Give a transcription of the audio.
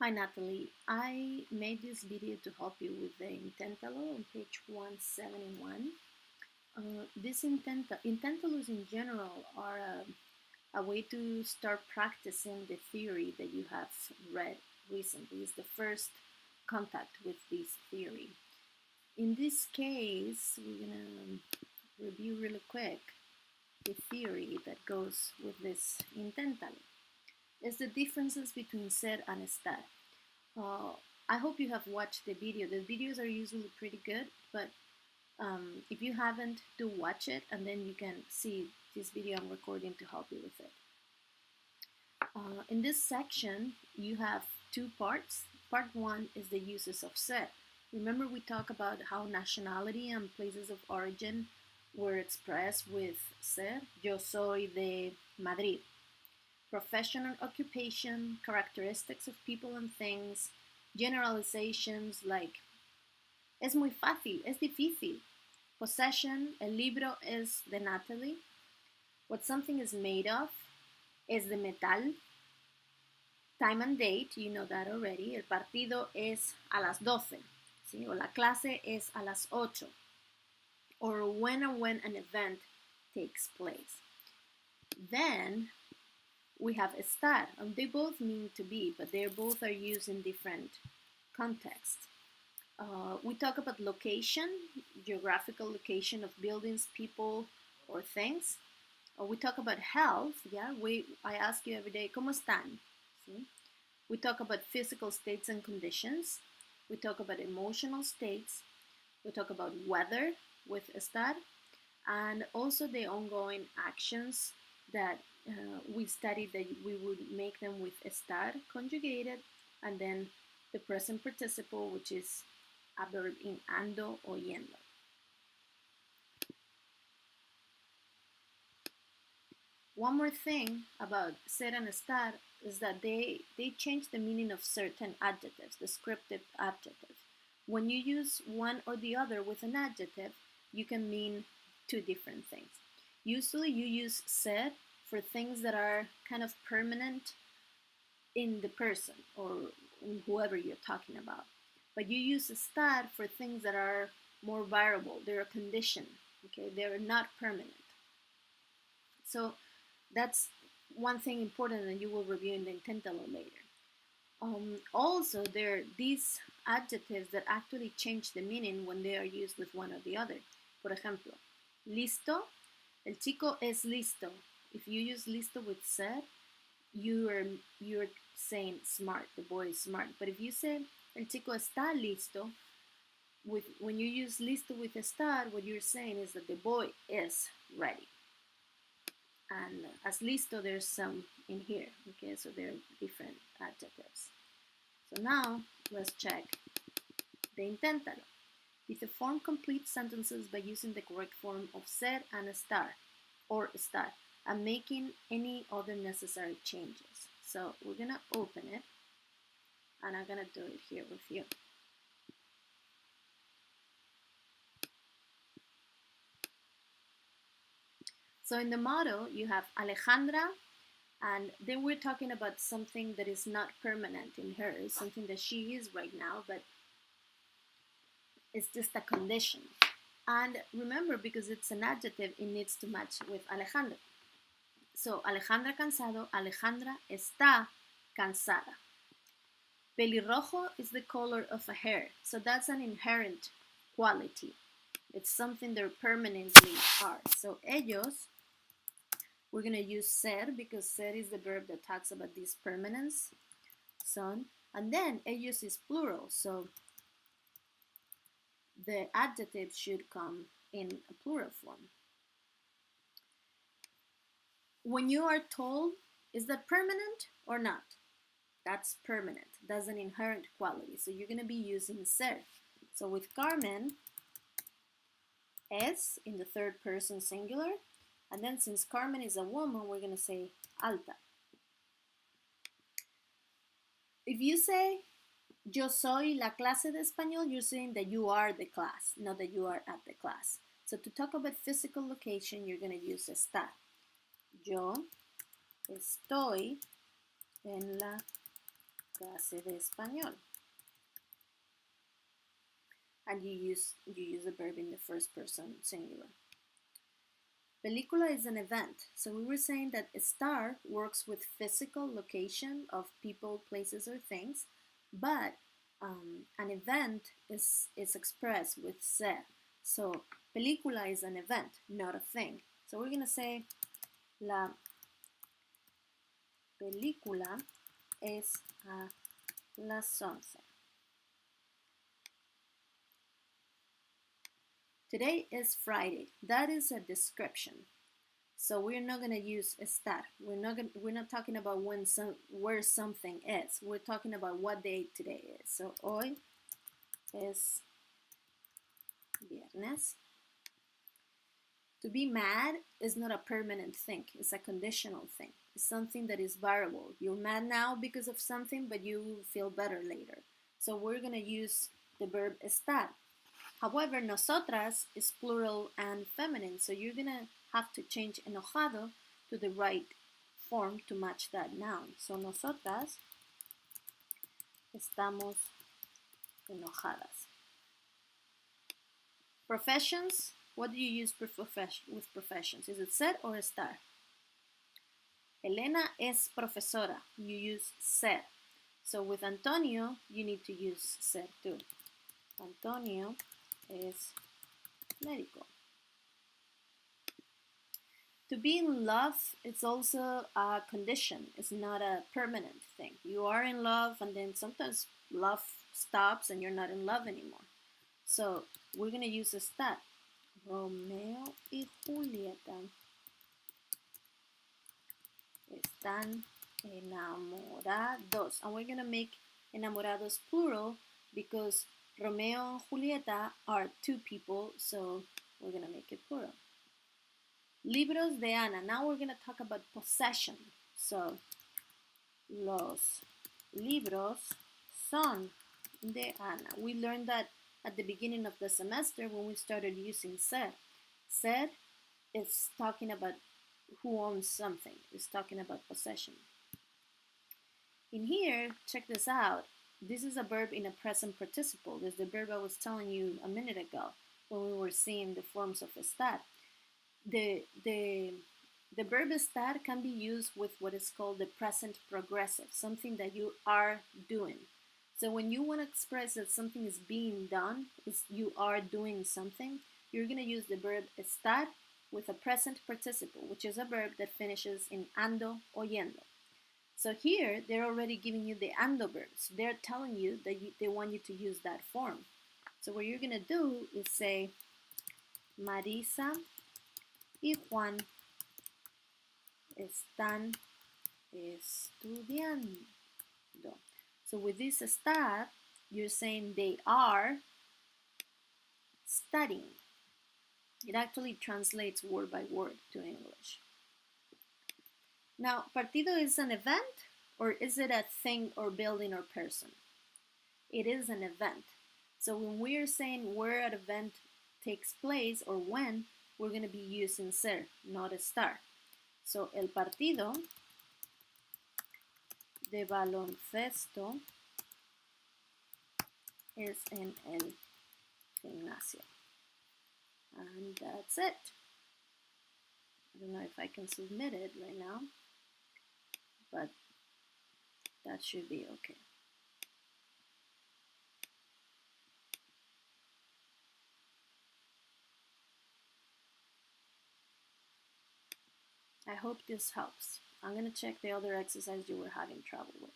Hi Natalie, I made this video to help you with the intentalo on page 171. These intentalos in general are a way to start practicing the theory that you have read recently. It's the first contact with this theory. In this case, we're gonna review really quick the theory that goes with this intentalo. It's the differences between ser and estar. Uh, I hope you have watched the video. The videos are usually pretty good, but if you haven't, do watch it, and then you can see this video I'm recording to help you with it. In this section, you have two parts. Part one is the uses of ser. Remember we talked about how nationality and places of origin were expressed with ser. Yo soy de Madrid. Profession and occupation, characteristics of people and things, generalizations like es muy fácil, es difícil. Possession, el libro es de Natalie. What something is made of es de metal. Time and date, you know that already. El partido es a las 12, ¿sí? O la clase es a las 8. Or when an event takes place. Then we have estar, and they both mean to be, but they both are used in different contexts. We talk about location, geographical location of buildings, people, or things. We talk about health, yeah. I ask you every day, ¿cómo están? See? We talk about physical states and conditions. We talk about emotional states. We talk about weather with estar, and also the ongoing actions that we studied that we would make them with estar conjugated, and then the present participle, which is a verb in ando or yendo. One more thing about ser and estar is that they change the meaning of certain adjectives, descriptive adjectives. When you use one or the other with an adjective, you can mean two different things. Usually you use ser for things that are kind of permanent in the person or in whoever you're talking about. But you use estar for things that are more variable, they're a condition, okay? They're not permanent. So that's one thing important that you will review in the intentalo later. Also, there are these adjectives that actually change the meaning when they are used with one or the other. Por ejemplo, listo, el chico es listo. If you use listo with ser, you're saying smart, the boy is smart. But if you say el chico está listo, when you use listo with estar, what you're saying is that the boy is ready. And as listo, there's some in here, okay? So there are different adjectives. So now let's check the intentalo. Dice form complete sentences by using the correct form of ser and estar, or estar, and making any other necessary changes. So we're gonna open it, and I'm gonna do it here with you. So in the model, you have Alejandra, and then we're talking about something that is not permanent in her, something that she is right now, but it's just a condition. And remember, because it's an adjective, it needs to match with Alejandra. So Alejandra cansado, Alejandra está cansada. Pelirrojo is the color of a hair, so that's an inherent quality. It's something they permanently are. So ellos, we're gonna use ser because ser is the verb that talks about this permanence. Son, and then ellos is plural, so the adjective should come in a plural form. When you are told, is that permanent or not? That's permanent. That's an inherent quality. So you're going to be using ser. So with Carmen, es in the third person singular. And then since Carmen is a woman, we're going to say alta. If you say yo soy la clase de español, you're saying that you are the class, not that you are at the class. So to talk about physical location, you're going to use estar. Yo estoy en la clase de español. And you use the verb in the first person singular. Película is an event. So we were saying that estar works with physical location of people, places, or things, but an event is expressed with ser. So película is an event, not a thing. So we're gonna say la película es a las 11. Today is Friday. That is a description. So we're not going to use estar. We're not talking about where something is. We're talking about what day today is. So hoy es viernes. To be mad is not a permanent thing. It's a conditional thing. It's something that is variable. You're mad now because of something, but you will feel better later. So we're going to use the verb estar. However, nosotras is plural and feminine, so you're gonna have to change enojado to the right form to match that noun. So nosotras estamos enojadas. Professions, what do you use with professions? Is it ser or estar? Elena es profesora. You use ser. So with Antonio, you need to use ser too. Antonio es médico. To be in love is also a condition. It's not a permanent thing. You are in love and then sometimes love stops and you're not in love anymore. So we're going to use estar. Romeo y Julieta están enamorados. And we're going to make enamorados plural because Romeo and Julieta are two people, so we're going to make it plural. Libros de Ana. Now we're going to talk about possession. So, los libros son de Ana. We learned that at the beginning of the semester when we started using ser. Ser is talking about who owns something. It's talking about possession. In here, check this out. This is a verb in a present participle. This is the verb I was telling you a minute ago when we were seeing the forms of estar. The verb estar can be used with what is called the present progressive, something that you are doing. So when you want to express that something is being done, is you are doing something, you're going to use the verb estar with a present participle, which is a verb that finishes in ando o yendo. So here, they're already giving you the ando verbs. They're telling you that they want you to use that form. So what you're going to do is say, Marisa y Juan están estudiando. So with this estar, you're saying they are studying. It actually translates word by word to English. Now, partido is an event, or is it a thing or building or person? It is an event. So when we're saying where an event takes place or when, we're going to be using ser, not estar. So el partido de baloncesto es en el gimnasio. And that's it. I don't know if I can submit it right now, but that should be okay. I hope this helps. I'm going to check the other exercise you were having trouble with